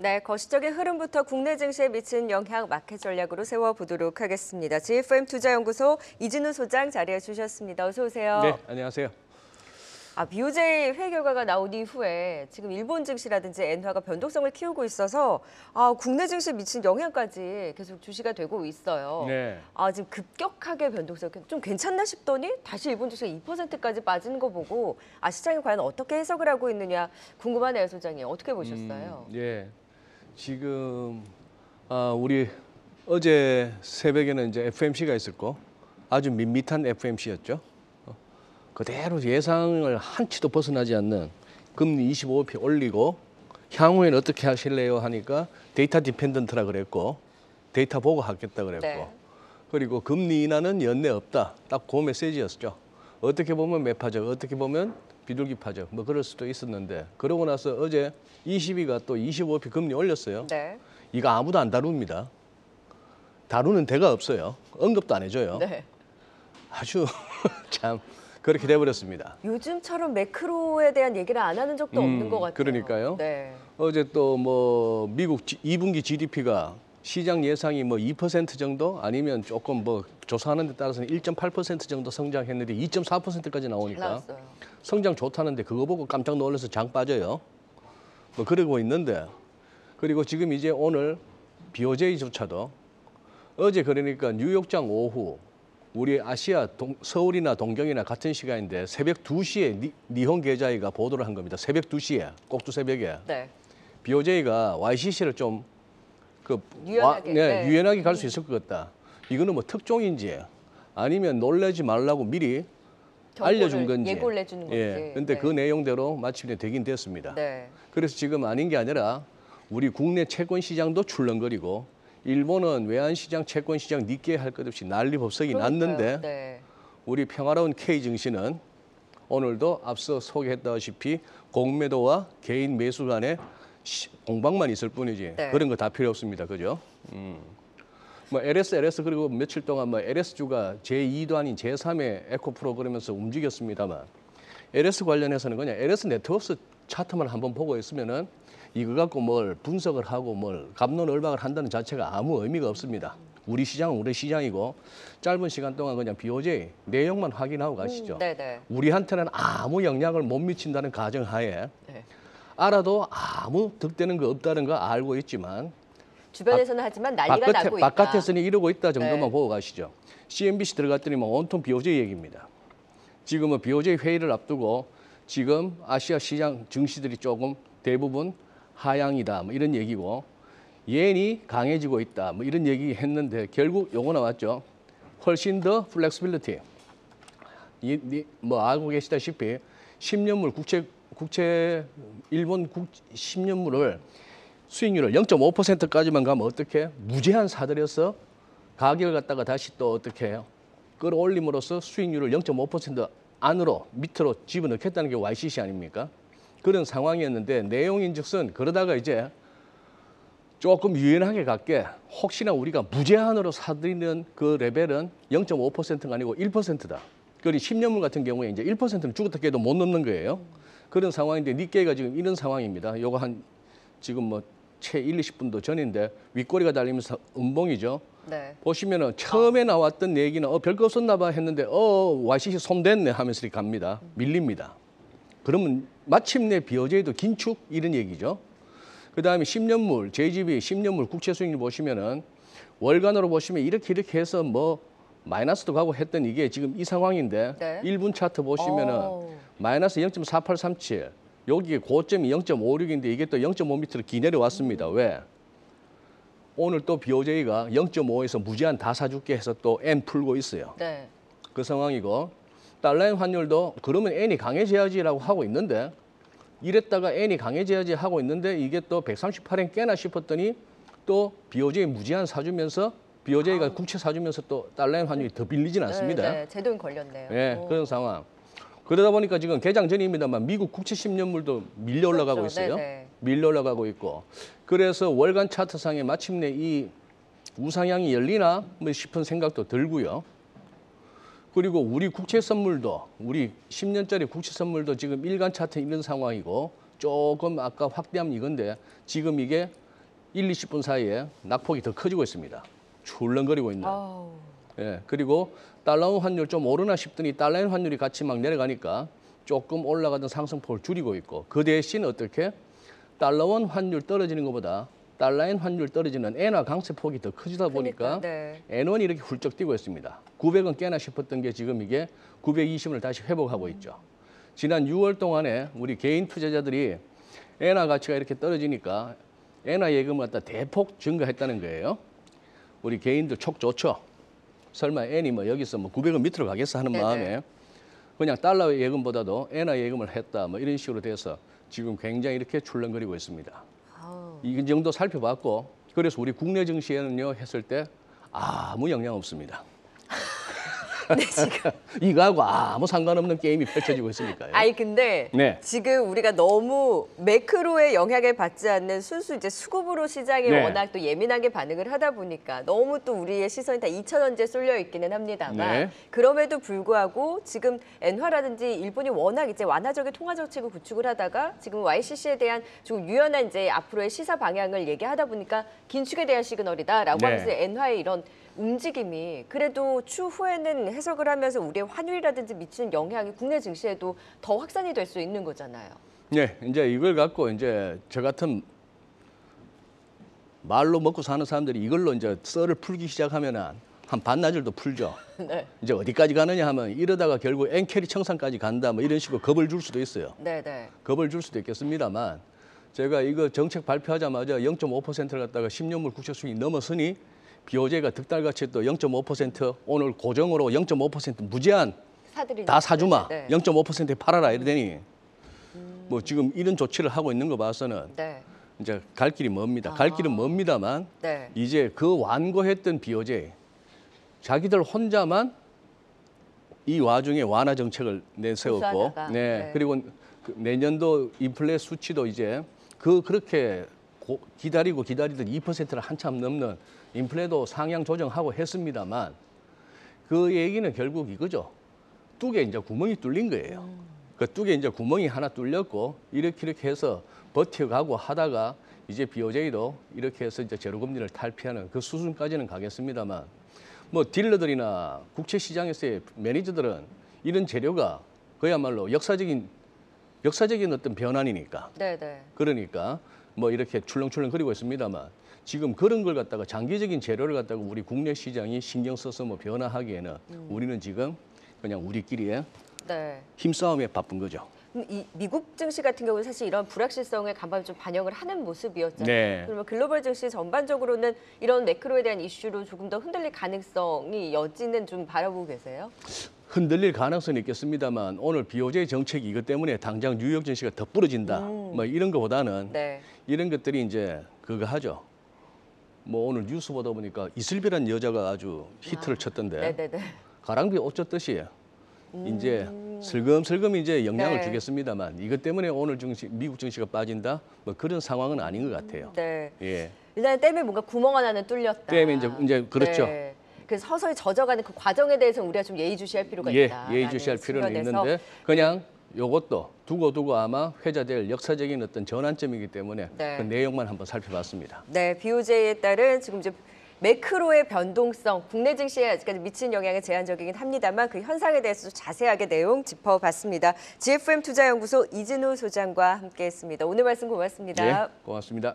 네, 거시적인 흐름부터 국내 증시에 미친 영향 마켓 전략으로 세워보도록 하겠습니다. GFM 투자연구소 이진우 소장 자리해 주셨습니다. 어서 오세요. 네, 안녕하세요. BOJ 회의 결과가 나온 이후에 지금 일본 증시라든지 엔화가 변동성을 키우고 있어서 국내 증시에 미친 영향까지 계속 주시가 되고 있어요. 네. 지금 급격하게 변동성 좀 괜찮나 싶더니 다시 일본 증시가 2%까지 빠지는 거 보고 시장이 과연 어떻게 해석을 하고 있느냐 궁금하네요, 소장님. 어떻게 보셨어요? 예. 지금 우리 어제 새벽에는 이제 FMC가 있었고 아주 밋밋한 FMC였죠. 그대로 예상을 한치도 벗어나지 않는 금리 25p 올리고 향후에는 어떻게 하실래요 하니까 데이터 디펜던트라 그랬고 데이터 보고 하겠다 그랬고 네. 그리고 금리 인하는 연내 없다. 딱 그 메시지였죠. 어떻게 보면 매파적, 어떻게 보면 비둘기파적 뭐 그럴 수도 있었는데 그러고 나서 어제 22가 또 25p 금리 올렸어요. 네. 이거 아무도 안 다룹니다. 다루는 데가 없어요. 언급도 안 해줘요. 네. 아주 참 그렇게 돼버렸습니다. 요즘처럼 매크로에 대한 얘기를 안 하는 적도 없는 것 같아요. 그러니까요. 네. 어제 또 뭐 미국 2분기 GDP가 시장 예상이 뭐 2% 정도 아니면 조금 뭐 조사하는 데 따라서는 1.8% 정도 성장했는데 2.4%까지 나오니까 나왔어요. 성장 좋다는데 그거 보고 깜짝 놀라서 장 빠져요. 뭐 그러고 있는데 그리고 지금 이제 오늘 BOJ조차도 어제 그러니까 뉴욕장 오후 우리 아시아 서울이나 동경이나 같은 시간인데 새벽 2시에 니혼 계좌이가 보도를 한 겁니다. 새벽 2시에 꼭두 새벽에 네. BOJ가 YCC를 좀 유연하게. 네. 유연하게 갈 수 있을 것 같다. 이거는 뭐 특종인지 아니면 놀라지 말라고 미리 알려준 건지. 예고를 해주는 건지. 예. 근데 네. 그 내용대로 마침내 되긴 됐습니다. 네. 그래서 지금 아닌 게 아니라 우리 국내 채권 시장도 출렁거리고 일본은 외환시장, 채권 시장 니케 할 것 없이 난리법석이 났는데 네. 우리 평화로운 K 증시는 오늘도 앞서 소개했다시피 공매도와 개인 매수 간의 공방만 있을 뿐이지 네. 그런 거 다 필요 없습니다. 그죠? 뭐 LS 그리고 며칠 동안 뭐 LS주가 제2도 아닌 제3의 에코프로 그러면서 움직였습니다만 LS 관련해서는 그냥 LS 네트워크스 차트만 한번 보고 있으면은 이거 갖고 뭘 분석을 하고 뭘 갑론을박을 한다는 자체가 아무 의미가 없습니다. 우리 시장은 우리 시장이고 짧은 시간 동안 그냥 BOJ 내용만 확인하고 가시죠. 네네. 우리한테는 아무 영향을 못 미친다는 가정하에 네. 알아도 아무 득되는 거 없다는 거 알고 있지만 주변에서는 하지만 난리가 나고 있다. 바깥에서는 이러고 있다 정도만 네. 보고 가시죠. CNBC 들어갔더니 뭐 온통 BOJ 얘기입니다. 지금은 BOJ 회의를 앞두고 지금 아시아 시장 증시들이 조금 대부분 하향이다 뭐 이런 얘기고 옌이 강해지고 있다 뭐 이런 얘기 했는데 결국 요거 나왔죠. 훨씬 더 플렉시빌리티. 뭐 알고 계시다시피 10년물 국채 일본 10년물을 수익률을 0.5%까지만 가면 어떻게 무제한 사들여서 가격을 갖다가 다시 또 어떻게 해요? 끌어올림으로써 수익률을 0.5% 안으로 밑으로 집어넣겠다는 게 YCC 아닙니까? 그런 상황이었는데 내용인즉슨 그러다가 이제 조금 유연하게 갈게 혹시나 우리가 무제한으로 사들이는 그 레벨은 0.5%가 아니고 1%다. 그리고 10년물 같은 경우에 이제 1%는 죽었다 깨도 못 넘는 거예요. 그런 상황인데 니케이가 지금 이런 상황입니다. 요거 한 지금 뭐 채 1, 20분도 전인데 윗꼬리가 달리면서 음봉이죠. 네. 보시면은 처음에 나왔던 얘기는 별거 없었나 봐 했는데 YCC 손댔네 하면서 이렇게 갑니다. 밀립니다. 그러면 마침내 BOJ도 긴축 이런 얘기죠. 그다음에 10년물 JGB 10년물 국채 수익률 보시면은 월간으로 보시면 이렇게 해서 뭐 마이너스도 가고 했던 이게 지금 이 상황인데 네. 1분 차트 보시면은 마이너스 0.4837 여기 고점이 0.56인데 이게 또 0.5m로 기내려왔습니다. 왜? 오늘 또 BOJ가 0.5에서 무제한 다 사줄게 해서 또 N 풀고 있어요. 네. 그 상황이고 달러엔 환율도 그러면 N이 강해져야지라고 하고 있는데 이랬다가 N이 강해져야지 하고 있는데 이게 또 138엔 깨나 싶었더니 또 BOJ 무제한 사주면서 BOJ가 국채 사주면서 또 달러엔 환율이 더 빌리진 않습니다. 네. 제동이 걸렸네요. 네, 그런 상황. 그러다 보니까 지금 개장 전입니다만 미국 국채 10년물도 밀려 올라가고 그렇죠. 있어요. 네네. 밀려 올라가고 있고. 그래서 월간 차트상에 마침내 이 우상향이 열리나 뭐 싶은 생각도 들고요. 그리고 우리 국채 선물도 우리 10년짜리 국채 선물도 지금 일간 차트 이런 상황이고 조금 아까 확대하면 이건데 지금 이게 1, 20분 사이에 낙폭이 더 커지고 있습니다. 출렁거리고 있는. 아우. 예, 그리고 달러원 환율 좀 오르나 싶더니 달러원 환율이 같이 막 내려가니까 조금 올라가던 상승폭을 줄이고 있고 그 대신 어떻게 달러원 환율 떨어지는 것보다 달러엔 환율 떨어지는 엔화 강세 폭이 더 커지다 보니까 네. 엔원이 이렇게 훌쩍 뛰고 있습니다. 900원 깨나 싶었던 게 지금 이게 920원을 다시 회복하고 있죠. 지난 6월 동안에 우리 개인 투자자들이 엔화 가치가 이렇게 떨어지니까 엔화 예금을 갖다 대폭 증가했다는 거예요. 우리 개인들 촉 좋죠. 설마 엔이 뭐 여기서 뭐 900원 밑으로 가겠어 하는 네네. 마음에 그냥 달러 예금보다도 엔화 예금을 했다 뭐 이런 식으로 돼서 지금 굉장히 이렇게 출렁거리고 있습니다. 아우. 이 정도 살펴봤고 그래서 우리 국내 증시에는요 했을 때 아무 영향 없습니다. 네, 지금. 이거하고 아무 상관없는 게임이 펼쳐지고 있으니까요. 아니 근데 네. 지금 우리가 너무 매크로의 영향을 받지 않는 순수 이제 수급으로 시장이 네. 워낙 또 예민하게 반응을 하다 보니까 너무 또 우리의 시선이 다 2,000원대에 쏠려 있기는 합니다만 네. 그럼에도 불구하고 지금 엔화라든지 일본이 워낙 이제 완화적인 통화 정책을 구축을 하다가 지금 YCC에 대한 좀 유연한 이제 앞으로의 시사 방향을 얘기하다 보니까 긴축에 대한 시그널이다라고 네. 하면서 엔화의 이런 움직임이 그래도 추후에는 해석을 하면서 우리의 환율이라든지 미치는 영향이 국내 증시에도 더 확산이 될 수 있는 거잖아요. 네, 이제 이걸 갖고 이제 저 같은 말로 먹고 사는 사람들이 이걸로 이제 썰을 풀기 시작하면은 한 반나절도 풀죠. 네, 이제 어디까지 가느냐 하면 이러다가 결국 엔캐리 청산까지 간다 뭐 이런 식으로 겁을 줄 수도 있어요. 네, 네. 겁을 줄 수도 있겠습니다만 제가 이거 정책 발표하자마자 0.5%를 갖다가 10년물 국채 수익이 넘어서니 BOJ가 득달같이 또 0.5% 오늘 고정으로 0.5% 무제한 사들이 다 사주마 네, 0.5%에 팔아라 이러더니 뭐 지금 이런 조치를 하고 있는 거 봐서는 네, 이제 갈 길이 멉니다. 갈 길은 멉니다만 네. 이제 그 완고했던 BOJ 자기들 혼자만 이 와중에 완화 정책을 내세웠고 고수하다가, 네. 그리고 그 내년도 인플레 수치도 이제 그렇게 기다리던 2%를 한참 넘는 인플레도 상향 조정하고 했습니다만 그 얘기는 결국 이거죠. 뚝에 이제 구멍이 뚫린 거예요. 그 뚝에 이제 구멍이 하나 뚫렸고 이렇게 해서 버텨가고 하다가 이제 BOJ도 이렇게 해서 이제 제로금리를 탈피하는 그 수준까지는 가겠습니다만 뭐 딜러들이나 국채 시장에서의 매니저들은 이런 재료가 그야말로 역사적인 어떤 변환이니까 네, 네. 그러니까 뭐 이렇게 출렁출렁거리고 있습니다만 지금 그런 걸 갖다가 장기적인 재료를 갖다가 우리 국내 시장이 신경 써서 뭐 변화하기에는 우리는 지금 그냥 우리끼리의 네. 힘싸움에 바쁜 거죠. 이 미국 증시 같은 경우는 사실 이런 불확실성을 간밤에 좀 반영을 하는 모습이었잖아요. 네. 그러면 글로벌 증시 전반적으로는 이런 매크로에 대한 이슈로 조금 더 흔들릴 가능성이 여지는 좀 바라보고 계세요? 흔들릴 가능성이 있겠습니다만 오늘 BOJ 정책이 이것 때문에 당장 뉴욕 증시가 더 부러진다. 뭐 이런 것보다는 네. 이런 것들이 이제 그거 하죠. 뭐 오늘 뉴스 보다 보니까 이슬비란 여자가 아주 히트를 쳤던데 네, 네, 네. 가랑비 옷 젖듯이 이제 슬금슬금 이제 영향을 네. 주겠습니다만 이것 때문에 오늘 미국 증시가 빠진다 뭐 그런 상황은 아닌 것 같아요. 네. 예. 일단 댐에 뭔가 구멍 하나는 뚫렸다. 댐에 이제 그렇죠. 네. 그래서 서서히 젖어가는 그 과정에 대해서 우리가 좀 예의주시할 필요가 예, 있다. 예의주시할 필요는 있는데 그냥 요것도 두고 아마 회자될 역사적인 어떤 전환점이기 때문에 네. 그 내용만 한번 살펴봤습니다. 네, BOJ에 따른 지금 이제 매크로의 변동성, 국내 증시에 아직까지 미친 영향이 제한적이긴 합니다만 그 현상에 대해서 자세하게 내용 짚어봤습니다. GFM 투자연구소 이진우 소장과 함께했습니다. 오늘 말씀 고맙습니다. 예, 고맙습니다.